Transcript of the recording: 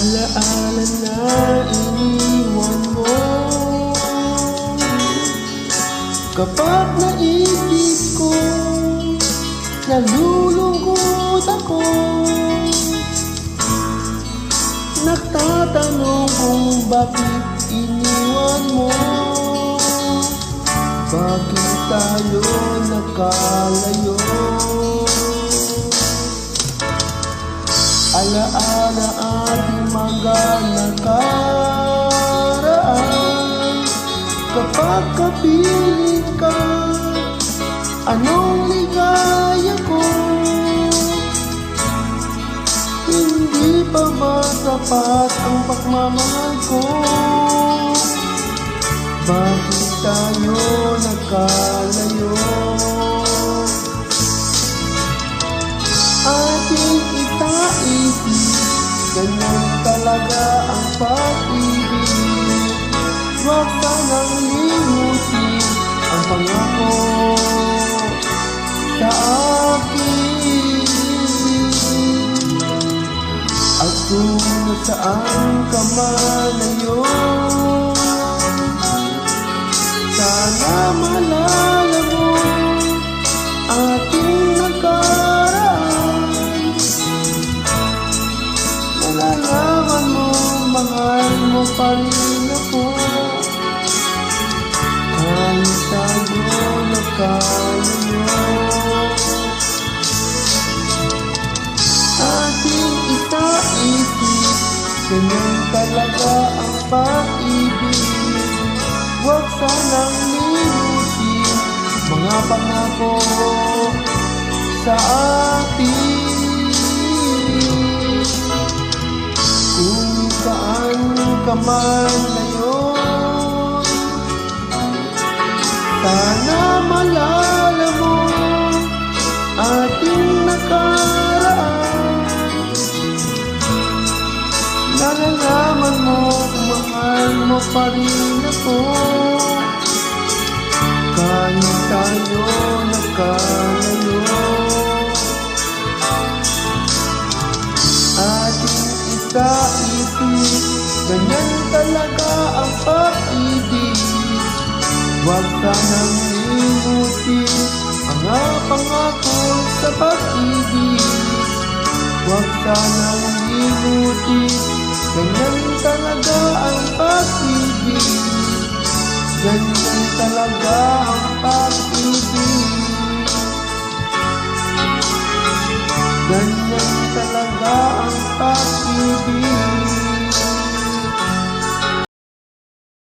Alaala na iniwan mo. Kapag naisip ko, nalulungkot ako. Nagtatanong kung bakit iniwan mo. Bakit tayo nagkalayo? Alaala ating mga nakaraan. Kapag kapiling ka, anong ligaya ko? Hindi pa ba sapat ang pagmamahal ko? Bakit tayo nagkalayo? Ating itaisip, ganyan talaga ang pag-ibig. Huwag sanang limutin ang pangako sa akin. At kung nasaan ka man ngayon, sana malala mo ating nakaraan. Malalaman mo, mahal mo pa rin ako. Kahit tayo nagkalayo, ating itaisip, ganyan talaga ang pag-ibig. Huwag sanang limutin mga pangako sa atin. Kung saan ka man ngayon, sana malala mo ating nakaraan. Nalalaman mo kung mahal mo pa rin ako. Kahit tayo nagkalayo, ating itaisip, ganyan talaga ang pag-ibig. Huwag sanang limutin ang mga pangako sa pag-ibig. Huwag sanang limutin, ganyan talaga ang pag-ibig. Ganyan talaga ang pag-ibig.